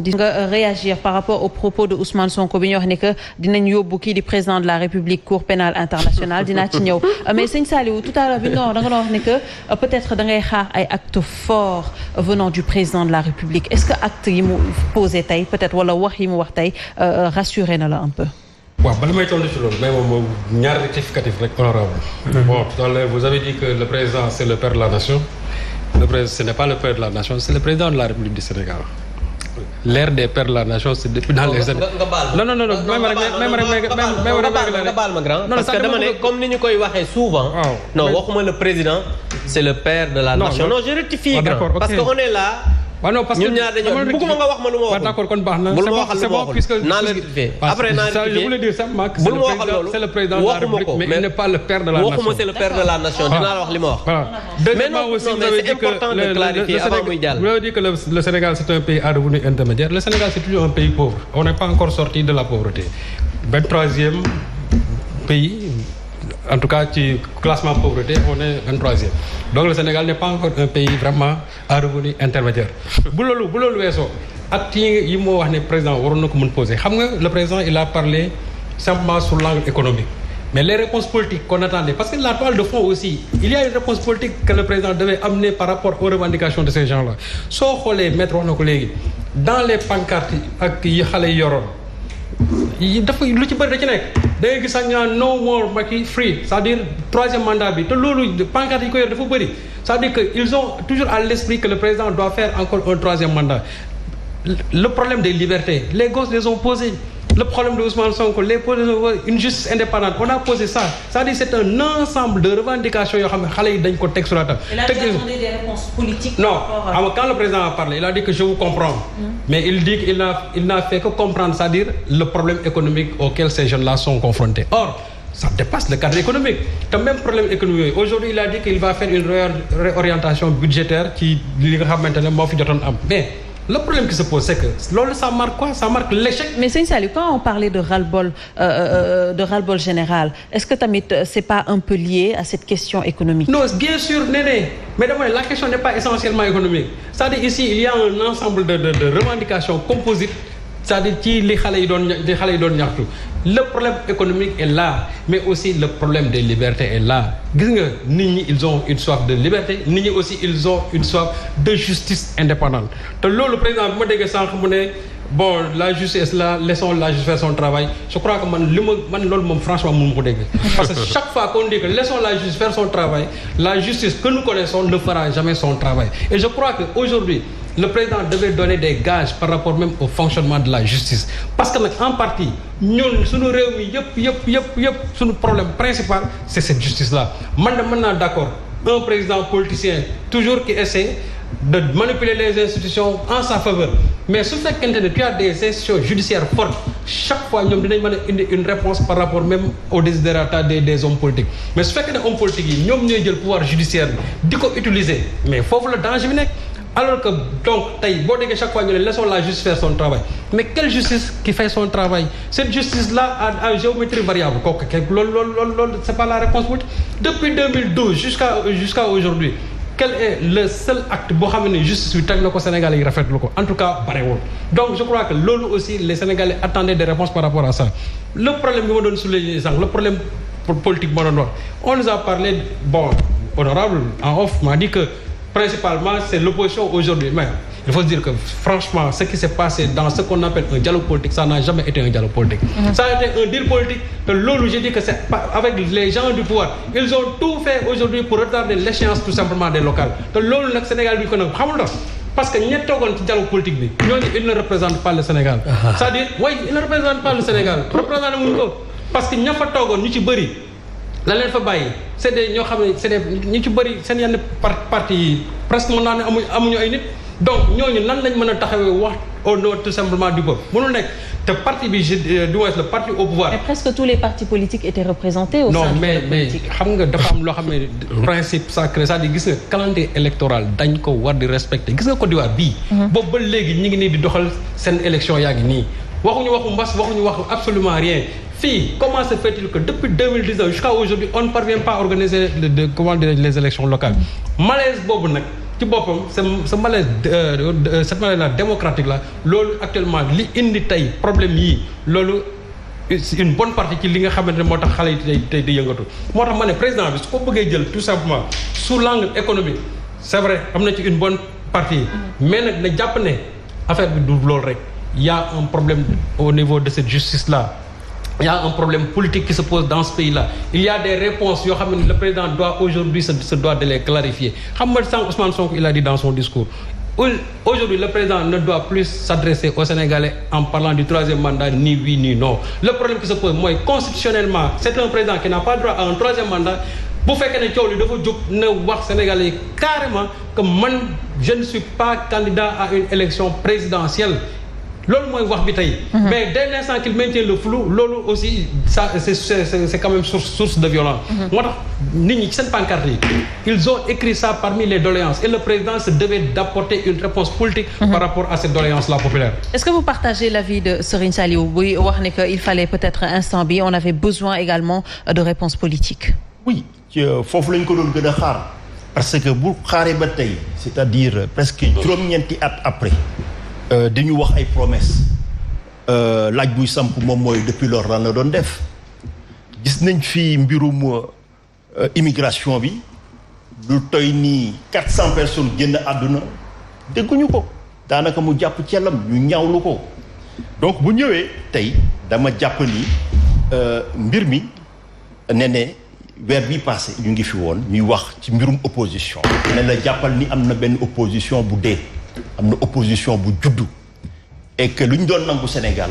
di nga réagir par rapport aux propos de Ousmane Sonko bi ñu wax ne que dinañ yóbbu kii di président de la République Cour pénale internationale dinaa ci ñëw mais sëñ Saliou tout à l'heure bi da nga wax ne que peut-être da ngay xaar ay actes forts venant du président de la République est-ce que acte yi mu posé tey peut-être wala wax yi mu wax tey rassuré na la un peu. waaw bala may tontu ci loolu mais moom ñaar rectificatif rek honorable bon tout à l'heure vous avez dit que le président c'est le père de la nation le président ce n'est pas le père de la nation c'est le président de la République du Sénégal. L'ère des pères de la nation c'est depuis dans les années. non nga baal ma grand. parce que dama ne comme ni ñu koy waxee souvent. non waxuma le président c'est le père de la nation. non je rectifie grand parce que on est là. waaw non parce que ñun ñaar dañoo bëgguma nga wax ma lu ma waxul. d'accord kon baax na. bul ma waxal lu ma waxul naa la rectifier après naa rectifier. je voulais dire simplement que c'est le président de la République mais il n'est pas le père de la nation. waxuma c'est le père de la nation dinaa la wax li ma wax. voilà deuxièmement aussi vous avez dit que vous avez dit que le Sénégal c'est un pays à revenu intermédiaire. Le Sénégal c'est toujours un pays pauvre. On n'est pas encore sorti de la pauvreté. 23e pays. En tout cas ci classement pauvreté on est 23e donc le Sénégal n'est pas encore un pays vraiment à revenu intermédiaire bu loolu weesoo actes yi moo wax ne président waroon na ko mën poser xam nga le président il a parlé simplement sur l'angle économique mais les réponses politiques qu'on attendait parce que la toile de fond aussi il y a une réponse politique que le président devait amener par rapport aux revendications de ces gens-là soo xoolee maître wax na ko léegi dans les pancartes ak yi xale yi yoroon dafa lu ci bëri da ci nekk da ngay gis ak ñu naan no more Macky free c'est-à-dire troisième mandat bi te loolu pancarte yi ko yor dafa bëri c'est-à-dire que ils ont toujours à l'esprit que le président doit faire encore un troisième mandat le problème des libertés les gosses les ont posés le problème de Ousmane Sonko les une justice indépendante on a posé ça c'est-à-dire c'est un ensemble de revendications yoo xam ne xale yi dañ ko teg sur la table. Il a demandé des réponses politiques. Non quand le président a parlé il a dit que je vous comprends. Mais il dit qu'il n'a fait que comprendre c'est-à-dire le problème économique auquel ces jeunes-là sont confrontés. Or ça dépasse le cadre économique te même problème économique yooyu aujourd'hui il a dit qu'il va faire une réorientation budgétaire ci li nga xamante ne moo fi jotoon am mais. Le problème qui se pose, c'est que ça marque quoi? Ça marque l'échec. Mais Sëñ Saliou, quand on parlait de ras-le-bol général, est-ce que tamit c'est pas un peu lié à cette question économique? Non, bien sûr, Néné. Mais d'abord, la question n'est pas essentiellement économique. C'est-à-dire ici, il y a un ensemble de revendications composites. C'est-à-dire ci li xale yi doon ñaxtu le problème économique est là mais aussi le problème des libertés est là gis nga nit ñi ils ont une soif de liberté nit ñi aussi ils ont une soif de justice indépendante te loolu président bi ma déggee sànq mu ne bon la justice là laissons la justice faire son travail je crois que man loolu moom franchement mënu ma ko dégg parce que chaque fois qu'on dit que laissons la justice faire son travail la justice que nous connaissons ne fera jamais son travail et je crois que aujourd'hui le président devait donner des gages par rapport même au fonctionnement de la justice parce que nag en partie ñun suñu réew mi yëpp suñu problème principal c'est cette justice là man de mën naa d'accord un président politicien toujours qui essaie de manipuler les institutions en sa faveur mais su fekkente ne tu as des institutions judiciaires fortes chaque fois ñoom dinañ mën a indi une réponse par rapport même au desiderata des hommes politiques mais su fekkee ne hommes politiques yi ñoom ñooy jël pouvoir judiciaire bi di ko utiliser mais foofu la danger bi nekk alors que donc tey boo déggee chaque fois ñu ne laissons la justice faire son travail mais quelle justice qui fait son travail cette justice là à géométrie variable kooku loolu c'est pas la réponse politique depuis 2012 jusqu'à aujourd'hui quel est le seul acte boo xam ne justice bi teg na ko Sénégalais yi rafetlu ko en tout cas barewul donc je crois que loolu aussi les Sénégalais attendaient des réponses par rapport à ça le problème bi ma doon souligner sànq le problème politique ma doon wax on nous a parlé bon honorable en off m'a dit que principalement c'est l'opposition aujourd'hui mais il faut se dire que franchement ce qui s'est passé dans ce qu'on appelle un dialogue politique ça n'a jamais été un dialogue politique ça a été un deal politique te loolu j'ai dit que c'est avec les gens du pouvoir ils ont tout fait aujourd'hui pour retarder l'échéance tout simplement des locales te loolu nag Sénégal bi ko nag xamul tax parce que ñett toogoon ci dialogue politique bi ñooñu ils ne représentent pas le Sénégal c'est-à-dire ils ne représentent pas le Sénégal représenté muñu ko parce que ña fa toogoon ñu ci bëri la leen fa bàyyi c'est des ñoo xam ne c'est des ñu ci bëri seen yenn parti yi presque mën naa ne amuñu ay nit donc ñooñu nan lañ mën a taxawee wax au nom tout simplement du peuple mënul nekk te parti bi du moins le parti au pouvoir. mais presque tous les partis politiques étaient représentés au sein mais xam nga dafa am loo xam ne principe sacré c'est-à-dire gis nga calendrier électoral dañ ko war di respecter gis nga Côte d'Ivoire bii. boobu ba léegi ñi ngi nii di doxal seen élection yaa ngi nii waxuñu waxu mbas waxuñu waxu absolument rien. fii comment se fait-il que depuis 2019 jusqu'à aujourd'hui on ne parvient pas à organiser les élections locales malaise boobu nag ci boppam ce malaise cette malaise là démocratique là loolu actuellement li indi tey problème yii loolu c'est une bonne partie ci li nga xamante ne moo tax xale yi tey di yëngatu moo tax ma ne président bi su ko bëggee jël tout simplement sous l'angle économique c'est vrai am na ci une bonne partie mais nag na jàpp ne affaire bi du loolu rek il y a un problème au niveau de cette justice là. Il y a un problème politique qui se pose dans ce pays-là. Il y a des réponses yoo xam ne le président doit aujourd'hui se doit de les clarifier. Xam nga sànq Ousmane Sonko il a dit dans son discours. Aujourd'hui le président ne doit plus s'adresser aux Sénégalais en parlant du troisième mandat ni oui ni non. Le problème qui se pose mooy constitutionnellement c'est un président qui n'a pas droit à un troisième mandat. Bu fekkee ne coow li dafa jóg na wax Sénégalais yi carrément que man je ne suis pas candidat à une élection présidentielle. loolu mooy wax bi tey. mais dès l'instant qu'il maintient le flou loolu aussi ça c'est quand même source de violence. moo tax nit ñi ci seen pancarte yi ils ont écrit ça parmi les doléances et le président se devait d'apporter une réponse politique. par rapport à cette doléance là populaire. Est-ce que vous partagez l'avis de Serigne Saliou buy wax ne que il fallait peut-être instant bi on avait besoin également de réponses politiques. oui foofu lañ ko doon gën a xaar parce que bu xaaree ba tey c'est-à-dire presque juróom-ñeenti at après. dañu wax ay promesses laaj buy samp moom mooy depuis lors lan la doon def gis nañ fi mbirum immigration bi lu toy nii 400 personnes génn àdduna dégguñu ko daanaka mu jàpp cellam ñu ñaawlu ko donc bu ñëwee tey dama jàpp ni mbir mi ne weer bi passé ñu ngi fi woon ñuy wax ci mbirum opposition ne la jàppal ni am na benn opposition bu dee am na opposition bu juddu et que lu ñu doon nangu Sénégal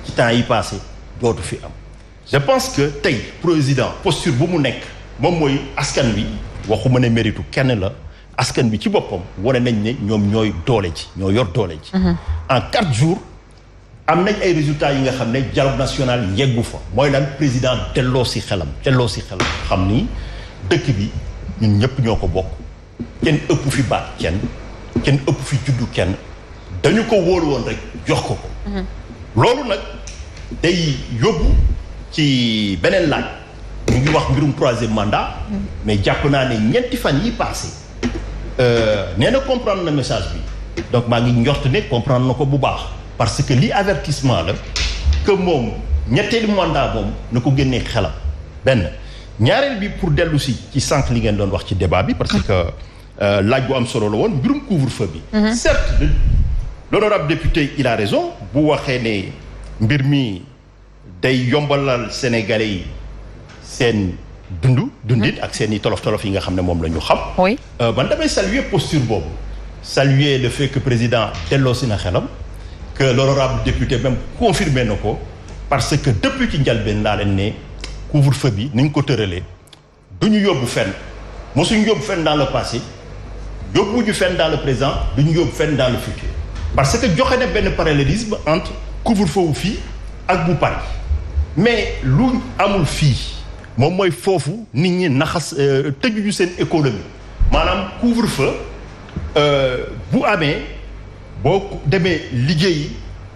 ci temps yi passé dootu fi am je pense que tey président posture bu mu nekk moom mooy askan wi waxuma ne méritu kenn la askan bi ci boppam wane nañ ne ñoom ñooy doole ji ñoo yor doole ji en 4 jours am nañ ay résultats yi nga xam ne dialogue national yeggu fa mooy lan président delloo si xelam xam ni dëkk bi ñun ñëpp ñoo ko bokk kenn ëpp fi baat kenn ëpp fi juddu kenn dañu ko wóolu woon rek jox ko loolu nag day yóbbu ci beneen laaj ñu ngi wax mbirum troisième mandat mais jàpp naa ne ñeenti fan yi passé nee na comprendre na message bi donc maa ngi njort ne comprendre na ko bu baax parce que lii avertissement la que moom ñetteelu mandat moom na ko génnee xelam benn ñaareel bi pour dellu si ci sànq li ngeen doon wax ci débat bi parce que laaj bu am solo la woon mbirum couvre-feu bi certes l'honorable député il a raison bu waxee ne mbir mi day yombalal sénégalais yi seen dundit ak seen i tolof-tolof yi nga xam ne moom la ñu xam man damay saluer posture boobu saluer le fait que président delloo si na xelam que l'honorable député même confirmé na ko parce que depuis ci njalbeen laa leen ne couvre-feu bi ni ñu ko tëralee du ñu yóbbu fenn mosuñu yóbbu fenn dans le passé yóbbuñu fenn dans le présent du ñu yóbbu fenn dans le futur parce que joxe na benn parallélisme entre couvre-feu wu fii ak bu Paris mais lu amul fii moom mooy foofu nit ñi naxas tëjuñu seen économie maanaam couvre-feu bu amee boo demee liggéeyi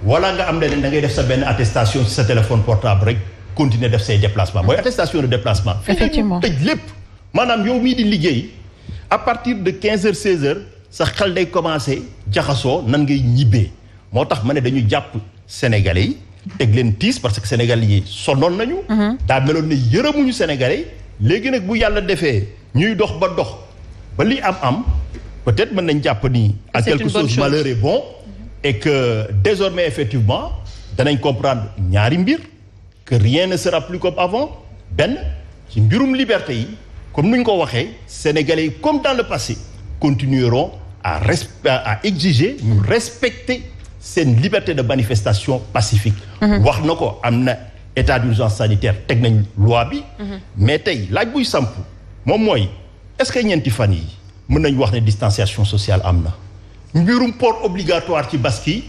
wala nga am leneen da ngay def sa benn attestation ci sa téléphone portable rek continuer def say déplacement mooy attestation de déplacement effectivement tëj lépp maanaam yow mii di liggéey à partir de 15 heures 16 heures sa xel day commencer jaxasoo nan ngay ñibbee moo tax ma ne dañu jàpp sénégalais yi teg leen tiis parce que sénégalais yi sonnoon nañu daa meloon ne yërëmuñu sénégalais yi léegi nag bu yàlla defee ñuy dox ba li am peut-être mën nañ jàpp ni à quelque chose malheur est bon et que désormais effectivement danañ comprendre ñaari mbir que rien ne sera plus comme avant benn ci mbirum liberté yi comme nuñ ko waxee sénégalais yi comme dans le passé continueront à exiger ñu respecter seen liberté de manifestation pacifique wax na ko am na état d'urgence sanitaire teg nañ loi bi mais tey laaj buy samp moom mooy est-ce que ñeenti fan yi mën nañ wax ne distanciation sociale am na mbirum port obligatoire ci basque yi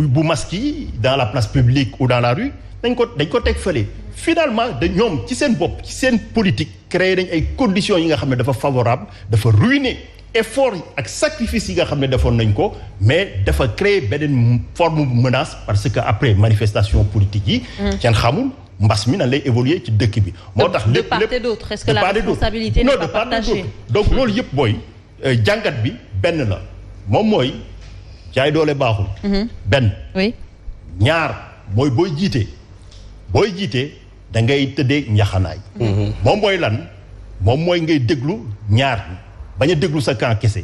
bu masque yi dans la place publique ou dans la rue dañ ko teg fële finalement ñoom ci seen bopp ci seen politique créer nañ ay conditions yi nga xam ne dafa favorable dafa ruiner effort yi ak sacrifice yi nga xam ne defoon nañ ko mais dafa créer beneen forme menace parce que après manifestation politique yi kenn xamul mbas mi nan lay évoluer ci dëkk bi moo tax lépp de part et d'autre est-ce que la responsabilité n'est pas partagée donc loolu yëpp booy jàngat bi benn la moom mooy jaay doole baaxul. benn. oui. ñaar mooy booy jiite da ngay tëddee njaxanaay. moom mooy lan moom mooy ngay déglu ñaar bañ a déglu sa camp kese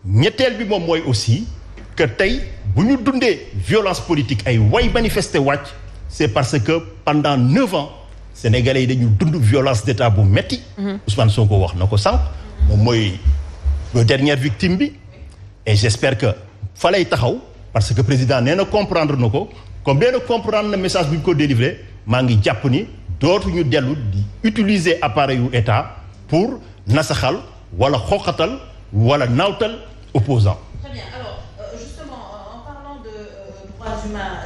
ñetteel bi moom mooy aussi que tey bu ñu dundee violence politique ay way manifester wàcc c'est parce que pendant 9 ans sénégalais yi dañu dund violence d'état bu metti Ousmane Sonko wax na ko sànq moom mooy dernière victime bi et j'espère que fa lay taxaw parce que président nee na comprendre na ko comme nee na comprendre na message bu ñu ko délivré maa ngi jàpp ni dootuñu dellu di utiliser appareil yu état pour nasaxal wala xoqatal wala naawtal opposant. Très bien. Alors, justement, en parlant de droits humains,